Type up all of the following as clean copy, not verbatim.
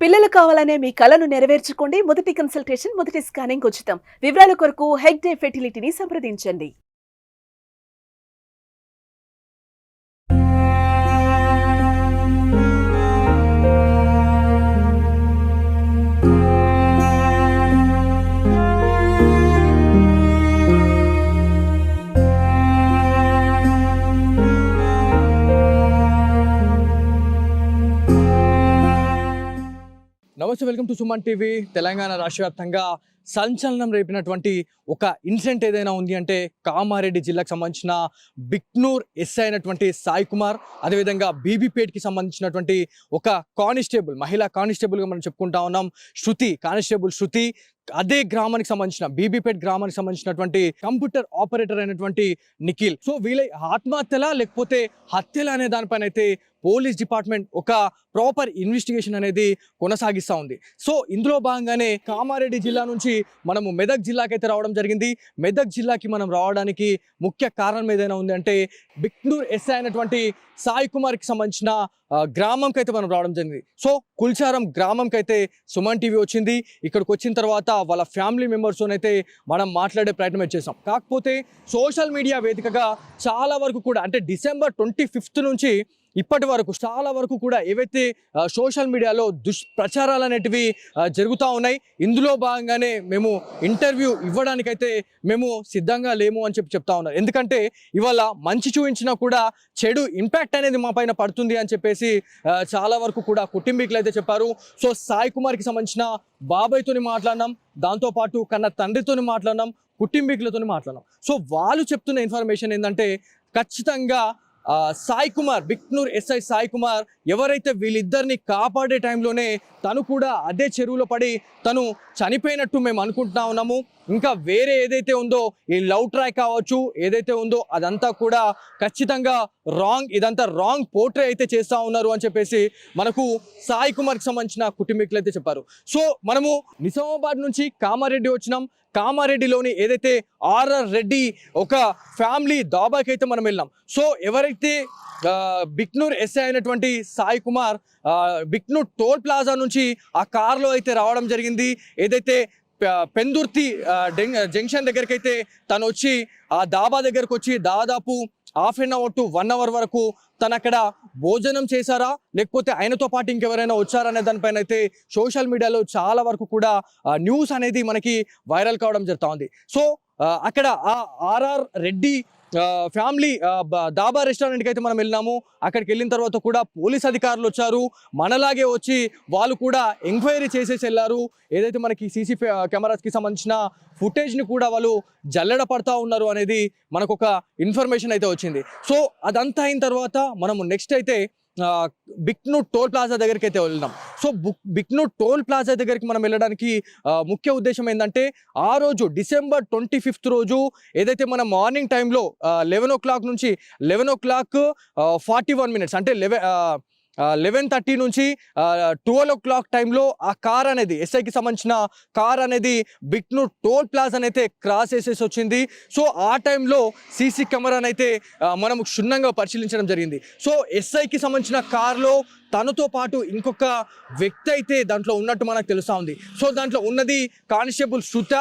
పిల్లలు కావాలనే మీ కలను నెరవేర్చుకోండి. మొదటి కన్సల్టేషన్, మొదటి స్కానింగ్ ఉచితం. వివరాల కొరకు హెగ్డే ఫెర్టిలిటీని సంప్రదించండి. నమస్తే, welcome to Suman TV. Telangana రాష్ట్ర వ్యాప్తంగా సంచలనం రేపినటువంటి ఒక ఇన్సిడెంట్ ఏదైనా ఉంది అంటే కామారెడ్డి జిల్లాకు సంబంధించిన బిక్నూర్ ఎస్ఐ అయినటువంటి సాయి కుమార్, అదేవిధంగా బీబీపేట్కి సంబంధించినటువంటి ఒక కానిస్టేబుల్, మహిళా కానిస్టేబుల్గా మనం చెప్పుకుంటా ఉన్నాం, శృతి, కానిస్టేబుల్ శృతి. అదే గ్రామానికి సంబంధించిన బీబీపేట్ గ్రామానికి సంబంధించినటువంటి కంప్యూటర్ ఆపరేటర్ అయినటువంటి నిఖిల్. సో వీళ్ళ ఆత్మహత్యలా లేకపోతే హత్యలా అనే దానిపైన అయితే పోలీస్ డిపార్ట్మెంట్ ఒక ప్రాపర్ ఇన్వెస్టిగేషన్ అనేది కొనసాగిస్తూ ఉంది. సో ఇందులో భాగంగానే కామారెడ్డి జిల్లా నుంచి మనము మెదక్ జిల్లాకి అయితే రావడం జరిగింది. మెదక్ జిల్లాకి మనం రావడానికి ముఖ్య కారణం ఏదైనా ఉంది అంటే బిక్నూర్ ఎస్ఐ అయినటువంటి సాయి కుమార్కి సంబంధించిన గ్రామంకి అయితే మనం రావడం జరిగింది. సో కుల్చారం గ్రామంకి అయితే సుమన్ టీవీ వచ్చింది. ఇక్కడికి వచ్చిన తర్వాత వాళ్ళ ఫ్యామిలీ మెంబర్స్తో అయితే మనం మాట్లాడే ప్రయత్నం చేసాం. కాకపోతే సోషల్ మీడియా వేదికగా చాలా వరకు కూడా అంటే డిసెంబర్ 25 నుంచి ఇప్పటి వరకు చాలా వరకు కూడా ఏవైతే సోషల్ మీడియాలో దుష్ప్రచారాలు అనేటివి జరుగుతూ ఉన్నాయి. ఇందులో భాగంగానే మేము ఇంటర్వ్యూ ఇవ్వడానికైతే మేము సిద్ధంగా లేము అని చెప్తా ఉన్నారు. ఎందుకంటే ఇవాళ మంచి చూపించినా కూడా చెడు ఇంపాక్ట్ అనేది మా పైన పడుతుంది అని చెప్పేసి చాలా వరకు కూడా కుటుంబీకులు అయితే చెప్పారు. సో సాయి కుమార్కి సంబంధించిన బాబాయ్తోని మాట్లాడినాం, దాంతోపాటు కన్న తండ్రితోని మాట్లాడినాం, కుటుంబీకులతో మాట్లాడినాం. సో వాళ్ళు చెప్తున్న ఇన్ఫర్మేషన్ ఏంటంటే ఖచ్చితంగా సాయి కుమార్, బిక్నూర్ ఎస్ఐ సాయి కుమార్ ఎవరైతే వీళ్ళిద్దరిని కాపాడే టైంలోనే తను కూడా అదే చెరువులో పడి తను చనిపోయినట్టు మేము అనుకుంటున్నా ఉన్నాము. ఇంకా వేరే ఏదైతే ఉందో ఈ లవ్ ట్రాక్ కావచ్చు ఏదైతే ఉందో అదంతా కూడా ఖచ్చితంగా రాంగ్, ఇదంతా రాంగ్ పోర్ట్రే అయితే చేస్తూ ఉన్నారు అని చెప్పేసి మనకు సాయి కుమార్కి సంబంధించిన కుటుంబీకులు అయితే చెప్పారు. సో మనము నిజామాబాద్ నుంచి కామారెడ్డి వచ్చినాం. కామారెడ్డిలోని ఏదైతే ఆర్ఆర్ రెడ్డి ఒక ఫ్యామిలీ దాబాకి అయితే మనం వెళ్ళాం. సో ఎవరైతే బిక్నూర్ ఎస్ఐ అయినటువంటి సాయి కుమార్ బిక్నూర్ టోల్ ప్లాజా నుంచి ఆ కార్లో అయితే రావడం జరిగింది. ఏదైతే పెందుర్తి జంక్షన్ దగ్గరికి అయితే తను వచ్చి ఆ దాబా దగ్గరకు వచ్చి దాదాపు ½ an hour to 1 hour వరకు తను అక్కడ భోజనం చేశారా లేకపోతే ఆయనతో పాటు ఇంకెవరైనా వచ్చారనే దానిపైన అయితే సోషల్ మీడియాలో చాలా వరకు కూడా న్యూస్ అనేది మనకి వైరల్ కావడం జరుగుతూ ఉంది. సో అక్కడ ఆ ఆర్ఆర్ రెడ్డి ఫ్యామిలీ దాబా రెస్టారెంట్కి అయితే మనం వెళ్ళినాము. అక్కడికి వెళ్ళిన తర్వాత కూడా పోలీస్ అధికారులు వచ్చారు, మనలాగే వచ్చి వాళ్ళు కూడా ఎంక్వైరీ చేసేసి వెళ్ళారు. ఏదైతే మనకి సీసీ కెమెరాస్కి సంబంధించిన ఫుటేజ్ని కూడా వాళ్ళు జల్లెడ పడతా ఉన్నారు అనేది మనకు ఒక ఇన్ఫర్మేషన్ అయితే వచ్చింది. సో అదంతా అయిన తర్వాత మనము నెక్స్ట్ అయితే బిక్నూర్ టోల్ ప్లాజా దగ్గరికి అయితే వెళ్దాం. సో బిక్నూర్ టోల్ ప్లాజా దగ్గరికి మనం వెళ్ళడానికి ముఖ్య ఉద్దేశం ఏంటంటే ఆ రోజు డిసెంబర్ 25 రోజు ఏదైతే మనం మార్నింగ్ టైంలో 11 o'clock నుంచి 11:41 అంటే 11:30 నుంచి 12 o'clock టైంలో ఆ కార్ అనేది ఎస్ఐకి సంబంధించిన కార్ అనేది బిక్నూర్ టోల్ ప్లాజా అయితే క్రాస్ చేసేసి వచ్చింది. సో ఆ టైంలో సీసీ కెమెరాని అయితే మనం క్షుణ్ణంగా పరిశీలించడం జరిగింది. సో ఎస్ఐకి సంబంధించిన కార్లో తనతో పాటు ఇంకొక వ్యక్తి అయితే దాంట్లో ఉన్నట్టు మనకు తెలుస్తూ ఉంది. సో దాంట్లో ఉన్నది కానిస్టేబుల్ శృత,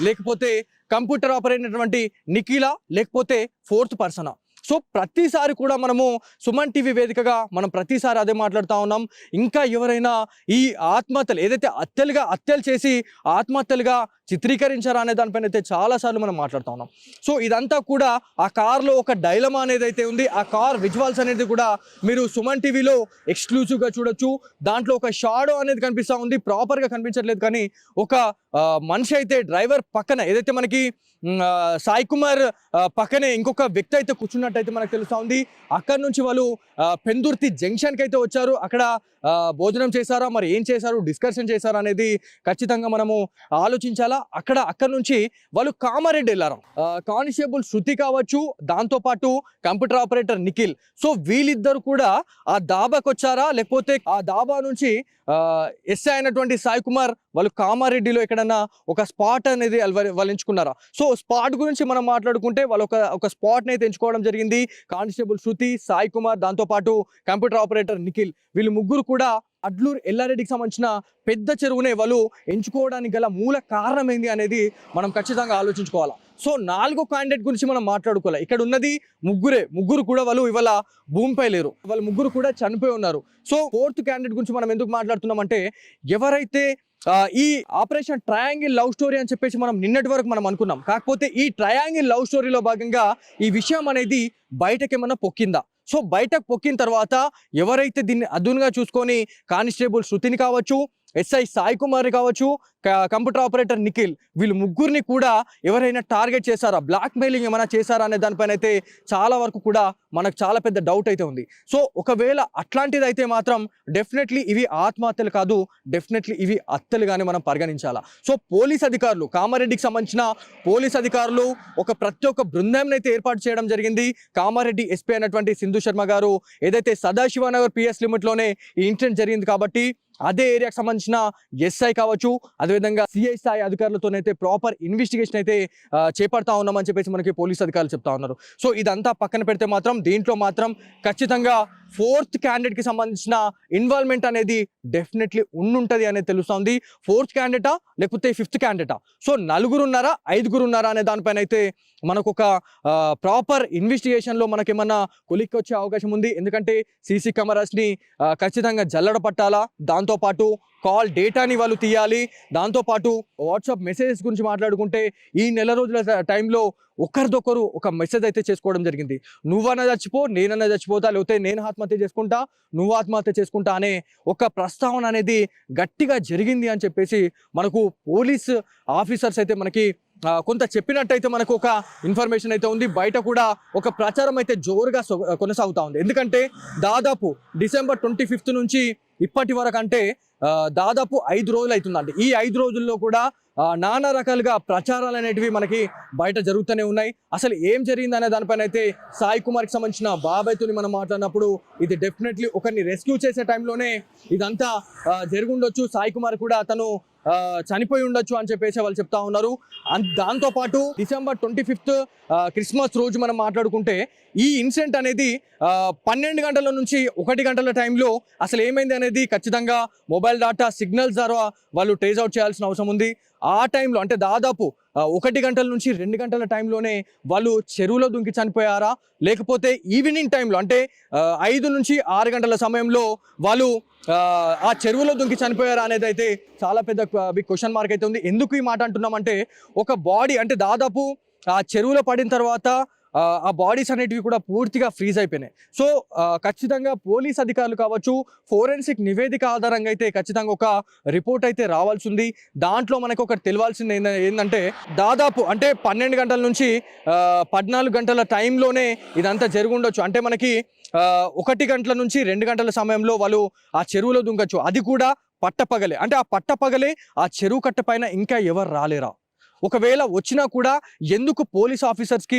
లేకపోతే కంప్యూటర్ ఆపరేటర్ అయినటువంటి నిఖిల, లేకపోతే 4th పర్సన్. సో ప్రతిసారి కూడా మనము సుమన్ టీవీ వేదికగా మనం ప్రతిసారి అదే మాట్లాడుతూ ఉన్నాం. ఇంకా ఎవరైనా ఈ ఆత్మహత్యలు ఏదైతే హత్యలు చేసి ఆత్మహత్యలుగా చిత్రీకరించారా అనే దానిపైన అయితే చాలాసార్లు మనం మాట్లాడుతూ ఉన్నాం. సో ఇదంతా కూడా ఆ కార్లో ఒక డైలమా అనేది అయితే ఉంది. ఆ కార్ విజువల్స్ అనేది కూడా మీరు సుమన్ టీవీలో ఎక్స్క్లూజివ్గా చూడొచ్చు. దాంట్లో ఒక షాడో అనేది కనిపిస్తూ ఉంది, ప్రాపర్గా కనిపించట్లేదు. కానీ ఒక మనిషి అయితే డ్రైవర్ పక్కన ఏదైతే మనకి సాయి కుమార్ పక్కనే ఇంకొక వ్యక్తి అయితే కూర్చున్నట్టయితే మనకు తెలుస్తూ ఉంది. అక్కడి నుంచి వాళ్ళు పెందుర్తి జంక్షన్కి అయితే వచ్చారు. అక్కడ భోజనం చేశారా, మరి ఏం చేశారు, డిస్కషన్ చేశారా అనేది ఖచ్చితంగా మనము ఆలోచించాలా. అక్కడ నుంచి వాళ్ళు కామారెడ్డి వెళ్ళారు. కానిస్టేబుల్ శృతి కావచ్చు, దాంతోపాటు కంప్యూటర్ ఆపరేటర్ నిఖిల్. సో వీళ్ళిద్దరు కూడా ఆ దాబాకి వచ్చారా లేకపోతే ఆ దాబా నుంచి ఎస్ఐ అయినటువంటి సాయి కుమార్ వాళ్ళు కామారెడ్డిలో ఎక్కడన్నా ఒక స్పాట్ అనేది వాళ్ళు ఎంచుకున్నారా? సో స్పాట్ గురించి మనం మాట్లాడుకుంటే వాళ్ళు ఒక స్పాట్ని అయితే ఎంచుకోవడం జరిగింది. కానిస్టేబుల్ శృతి, సాయి కుమార్, దాంతోపాటు కంప్యూటర్ ఆపరేటర్ నిఖిల్, వీళ్ళు ముగ్గురు కూడా అడ్లూరు ఎల్లారెడ్డికి సంబంధించిన పెద్ద చెరువునే వాళ్ళు ఎంచుకోవడానికి గల మూల కారణం ఏంది అనేది మనం ఖచ్చితంగా ఆలోచించుకోవాలి. సో 4వ క్యాండిడేట్ గురించి మనం మాట్లాడుకోవాలి. ఇక్కడ ఉన్నది ముగ్గురు కూడా వాళ్ళు ఇవాళ భూమిపై లేరు, వాళ్ళు ముగ్గురు కూడా చనిపోయి ఉన్నారు. సో 4th క్యాండిడేట్ గురించి మనం ఎందుకు మాట్లాడుతున్నామంటే, ఎవరైతే ఈ ఆపరేషన్ ట్రయాంగిల్ లవ్ స్టోరీ అని చెప్పేసి మనం నిన్నటి వరకు మనం అనుకున్నాం. కాకపోతే ఈ ట్రయాంగిల్ లవ్ స్టోరీలో భాగంగా ఈ విషయం అనేది బయటకేమన్నా పొక్కిందా? సో బయటకు పొక్కిన తర్వాత ఎవరైతే దీన్ని అదునుగా చూసుకొని కానిస్టేబుల్ శృతిని కావచ్చు, ఎస్ఐ సాయి కుమార్ కావచ్చు, కంప్యూటర్ ఆపరేటర్ నిఖిల్, వీళ్ళు ముగ్గురిని కూడా ఎవరైనా టార్గెట్ చేశారా, బ్లాక్ మెయిలింగ్ ఏమైనా చేశారా అనే దానిపైన అయితే చాలా వరకు కూడా మనకు చాలా పెద్ద డౌట్ అయితే ఉంది. సో ఒకవేళ అట్లాంటిది అయితే మాత్రం డెఫినెట్లీ ఇవి ఆత్మహత్యలు కాదు, డెఫినెట్లీ ఇవి హత్యలుగానే మనం పరిగణించాలా. సో పోలీస్ అధికారులు, కామారెడ్డికి సంబంధించిన పోలీస్ అధికారులు ప్రతి ఒక్క బృందాన్ని అయితే ఏర్పాటు చేయడం జరిగింది. కామారెడ్డి ఎస్పీ అయినటువంటి సింధు శర్మ గారు ఏదైతే సదాశివనగర్ పిఎస్ లిమిట్లోనే ఈ ఇన్సిడెంట్ జరిగింది కాబట్టి అదే ఏరియాకి సంబంధించిన ఎస్ఐ కావచ్చు, అదేవిధంగా సిఐ స్థాయి అధికారులతోనైతే ప్రాపర్ ఇన్వెస్టిగేషన్ అయితే చేపడతా ఉన్నామని చెప్పేసి మనకి పోలీస్ అధికారులు చెప్తా ఉన్నారు. సో ఇదంతా పక్కన పెడితే మాత్రం దీంట్లో మాత్రం ఖచ్చితంగా 4th క్యాండిడేట్కి సంబంధించిన ఇన్వాల్వ్మెంట్ అనేది డెఫినెట్లీ ఉండుంటుంది అనేది తెలుస్తుంది. 4th క్యాండిడేటా లేకపోతే 5th క్యాండిడేటా? సో 4 ఉన్నారా 5 ఉన్నారా అనే దానిపైన అయితే మనకు ఒక ప్రాపర్ ఇన్వెస్టిగేషన్లో మనకేమన్నా కొలిక్కి వచ్చే అవకాశం ఉంది. ఎందుకంటే సీసీ కెమెరాస్ని ఖచ్చితంగా జల్లడ పట్టాలా, దాంతోపాటు కాల్ డేటాని వాళ్ళు తీయాలి, దాంతోపాటు వాట్సాప్ మెసేజెస్ గురించి మాట్లాడుకుంటే ఈ నెల రోజుల టైంలో ఒకరిదొకరు ఒక మెసేజ్ అయితే చేసుకోవడం జరిగింది. నువ్వన్నా చచ్చిపో, నేనన్నా చచ్చిపోతా, లేకపోతే నేను ఆత్మహత్య చేసుకుంటా, నువ్వు ఆత్మహత్య చేసుకుంటా అనే ఒక ప్రస్తావన అనేది గట్టిగా జరిగింది అని చెప్పేసి మనకు పోలీస్ ఆఫీసర్స్ అయితే మనకి కొంత చెప్పినట్టయితే మనకు ఒక ఇన్ఫర్మేషన్ అయితే ఉంది. బయట కూడా ఒక ప్రచారం అయితే జోరుగా కొనసాగుతూ ఉంది. ఎందుకంటే దాదాపు డిసెంబర్ 25 నుంచి ఇప్పటి వరకు అంటే దాదాపు 5 రోజులు అవుతుందండి. ఈ 5 రోజుల్లో కూడా నానా రకాలుగా ప్రచారాలు అనేటివి మనకి బయట జరుగుతూనే ఉన్నాయి. అసలు ఏం జరిగింది అనే దానిపైన అయితే సాయి కుమార్కి సంబంధించిన బాబాయ్తోని మనం మాట్లాడినప్పుడు ఇది డెఫినెట్లీ ఒకరిని రెస్క్యూ చేసే టైంలోనే ఇదంతా జరుగుండొచ్చు, సాయి కుమార్ కూడా తను చనిపోయి ఉండొచ్చు అని చెప్పేసి వాళ్ళు చెప్తా ఉన్నారు. దాంతోపాటు డిసెంబర్ 25 క్రిస్మస్ రోజు మనం మాట్లాడుకుంటే ఈ ఇన్సిడెంట్ అనేది 12 గంటల నుంచి 1 గంటల టైంలో అసలు ఏమైంది అనేది ఖచ్చితంగా మొబైల్ డేటా సిగ్నల్స్ ద్వారా వాళ్ళు ట్రేస్ అవుట్ చేయాల్సిన అవసరం ఉంది. ఆ టైంలో అంటే దాదాపు 1 గంటల నుంచి 2 గంటల టైంలోనే వాళ్ళు చెరువులో దుంకి చనిపోయారా, లేకపోతే ఈవినింగ్ టైంలో అంటే 5 నుంచి 6 గంటల సమయంలో వాళ్ళు ఆ చెరువులో దుంకి చనిపోయారా అనేది అయితే చాలా పెద్ద బిగ్ క్వశ్చన్ మార్క్ అయితే ఉంది. ఎందుకు ఈ మాట అంటున్నామంటే, ఒక బాడీ అంటే దాదాపు ఆ చెరువులో పడిన తర్వాత ఆ బాడీస్ అనేటివి కూడా పూర్తిగా ఫ్రీజ్ అయిపోయినాయి. సో ఖచ్చితంగా పోలీస్ అధికారులు కావచ్చు, ఫోరెన్సిక్ నివేదిక ఆధారంగా అయితే ఖచ్చితంగా ఒక రిపోర్ట్ అయితే రావాల్సి ఉంది. దాంట్లో మనకు ఒకటి తెలియాల్సింది ఏంటంటే దాదాపు అంటే 12 గంటల నుంచి 14 గంటల టైంలోనే ఇదంతా జరుగుండొచ్చు. అంటే మనకి 1 గంటల నుంచి 2 గంటల సమయంలో వాళ్ళు ఆ చెరువులో దుంకచ్చు. అది కూడా పట్టపగలే. అంటే ఆ పట్టపగలే ఆ చెరువు కట్ట పైన ఇంకా ఎవరు రాలేరా? ఒకవేళ వచ్చినా కూడా ఎందుకు పోలీస్ ఆఫీసర్స్కి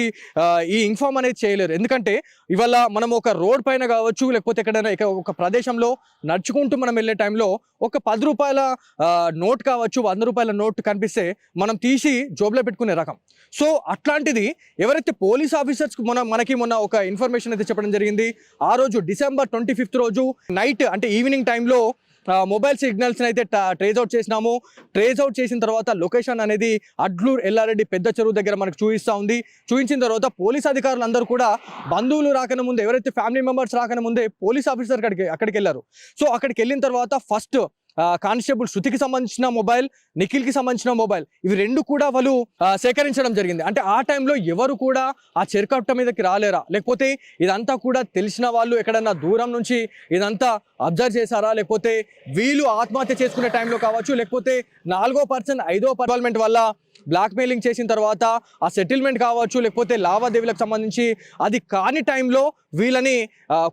ఈ ఇన్ఫార్మ్ అనేది చేయలేరు? ఎందుకంటే ఇవాళ మనం ఒక రోడ్ పైన కావచ్చు, లేకపోతే ఎక్కడైనా ఒక ప్రదేశంలో నడుచుకుంటూ మనం వెళ్ళే టైంలో ఒక 10 రూపాయల నోట్ కావచ్చు, 100 రూపాయల నోట్ కనిపిస్తే మనం తీసి జోబులో పెట్టుకునే రకం. సో అట్లాంటిది ఎవరైతే పోలీస్ ఆఫీసర్స్కి మనకి మొన్న ఒక ఇన్ఫర్మేషన్ అయితే చెప్పడం జరిగింది. ఆ రోజు డిసెంబర్ 25 రోజు నైట్ అంటే ఈవినింగ్ టైంలో మొబైల్ సిగ్నల్స్ని అయితే ట్రేస్ అవుట్ చేసినాము. ట్రేస్ అవుట్ చేసిన తర్వాత లొకేషన్ అనేది అడ్లూరు ఎల్లారెడ్డి పెద్ద చెరువు దగ్గర మనకు చూపిస్తూ ఉంది. చూపించిన తర్వాత పోలీస్ అధికారులు అందరూ కూడా బంధువులు రాకనే ముందే, ఎవరైతే ఫ్యామిలీ మెంబర్స్ రాకనే ముందే పోలీస్ ఆఫీసర్ అక్కడికి వెళ్ళారు. సో అక్కడికి వెళ్ళిన తర్వాత ఫస్ట్ కానిస్టేబుల్ శృతికి సంబంధించిన మొబైల్, నిఖిల్కి సంబంధించిన మొబైల్, ఇవి 2 కూడా వాళ్ళు సేకరించడం జరిగింది. అంటే ఆ టైంలో ఎవరు కూడా ఆ చెరుకట్ట మీదకి రాలేరా, లేకపోతే ఇదంతా కూడా తెలిసిన వాళ్ళు ఎక్కడన్నా దూరం నుంచి ఇదంతా అబ్జర్వ్ చేశారా, లేకపోతే వీళ్ళు ఆత్మహత్య చేసుకునే టైంలో కావచ్చు, లేకపోతే 4వ పర్సన్ 5వ ఇన్వాల్వ్మెంట్ వల్ల బ్లాక్ మెయిలింగ్ చేసిన తర్వాత ఆ సెటిల్మెంట్ కావచ్చు, లేకపోతే లావాదేవీలకు సంబంధించి అది కాని టైంలో వీళ్ళని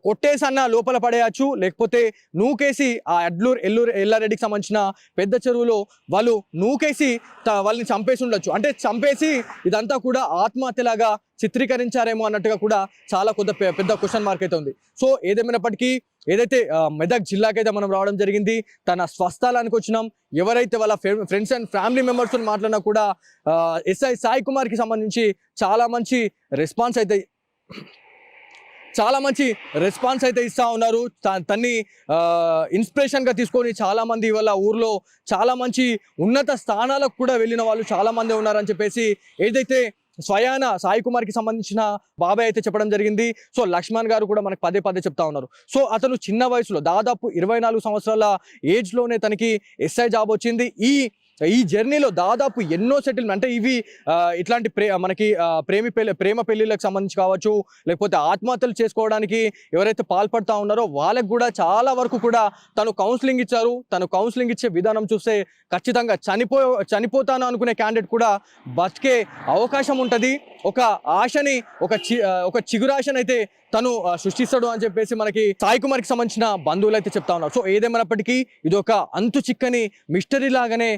కొట్టేసన్న లోపల పడేయచ్చు, లేకపోతే నూకేసి ఆ అడ్లూరు ఎల్లారెడ్డికి సంబంధించిన పెద్ద చెరువులో వాళ్ళు నూకేసి వాళ్ళని చంపేసి ఉండొచ్చు. అంటే చంపేసి ఇదంతా కూడా ఆత్మహత్యలాగా చిత్రీకరించారేమో అన్నట్టుగా కూడా చాలా పెద్ద క్వశ్చన్ మార్క్ అయితే ఉంది. సో ఏదేమైనప్పటికీ ఏదైతే మెదక్ జిల్లాకైతే మనం రావడం జరిగింది. తన స్వస్థలానికి వచ్చినాం. ఎవరైతే వాళ్ళ ఫ్రెండ్స్ అండ్ ఫ్యామిలీ మెంబర్స్ మాట్లాడినా కూడా ఎస్ఐ సాయి కుమార్కి సంబంధించి చాలా మంచి రెస్పాన్స్ అయితే ఇస్తా ఉన్నారు. తన్ని ఇన్స్పిరేషన్గా తీసుకొని చాలామంది ఇవాళ ఊర్లో చాలా మంచి ఉన్నత స్థానాలకు కూడా వెళ్ళిన వాళ్ళు చాలామంది ఉన్నారని చెప్పేసి ఏదైతే స్వయాన సాయి కుమార్కి సంబంధించిన బాబాయ్ అయితే చెప్పడం జరిగింది. సో లక్ష్మణ్ గారు కూడా మనకు పదే చెప్తా ఉన్నారు. సో అతను చిన్న వయసులో దాదాపు 24 సంవత్సరాల ఏజ్లోనే తనకి ఎస్ఐ జాబ్ వచ్చింది. ఈ జర్నీలో దాదాపు ఎన్నో సెటిల్మెంట్ అంటే ఇవి ఇట్లాంటి ప్రేమ పెళ్లిళ్ళకి సంబంధించి కావచ్చు, లేకపోతే ఆత్మహత్యలు చేసుకోవడానికి ఎవరైతే పాల్పడతా ఉన్నారో వాళ్ళకు కూడా చాలా వరకు కూడా తను కౌన్సిలింగ్ ఇచ్చారు. తను కౌన్సిలింగ్ ఇచ్చే విధానం చూస్తే ఖచ్చితంగా చనిపోతాను అనుకునే క్యాండిడేట్ కూడా బతికే అవకాశం ఉంటుంది. ఒక ఆశని ఒక చిగురాశని అయితే తను సృష్టిస్తాడు అని చెప్పేసి మనకి సాయి కుమార్కి సంబంధించిన బంధువులు అయితే చెప్తా ఉన్నారు. సో ఏదేమైనప్పటికీ ఇది ఒక అంతు చిక్కని మిస్టరీ లాగానే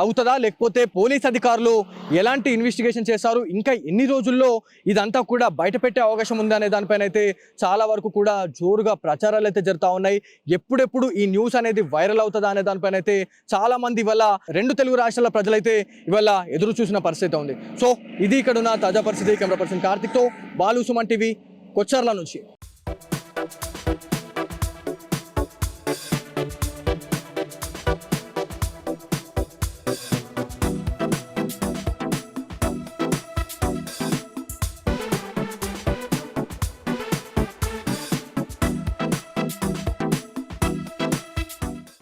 అవుతుందా, లేకపోతే పోలీస్ అధికారులు ఎలాంటి ఇన్వెస్టిగేషన్ చేస్తారు, ఇంకా ఎన్ని రోజుల్లో ఇదంతా కూడా బయట పెట్టే అవకాశం ఉంది అనే దానిపైన అయితే చాలా వరకు కూడా జోరుగా ప్రచారాలు అయితే జరుగుతూ ఉన్నాయి. ఎప్పుడెప్పుడు ఈ న్యూస్ అనేది వైరల్ అవుతుందా అనే దానిపైన అయితే చాలా మంది ఇవాళ 2 తెలుగు రాష్ట్రాల ప్రజలైతే ఇవాళ ఎదురు చూసిన పరిస్థితి ఉంది. సో ఇది ఇక్కడ ఉన్న తాజా పరిస్థితి. కెమెరా పర్సన్ కార్తిక్తో బాలు, సుమన్ టీవీ, కొచ్చర్ల నుంచి.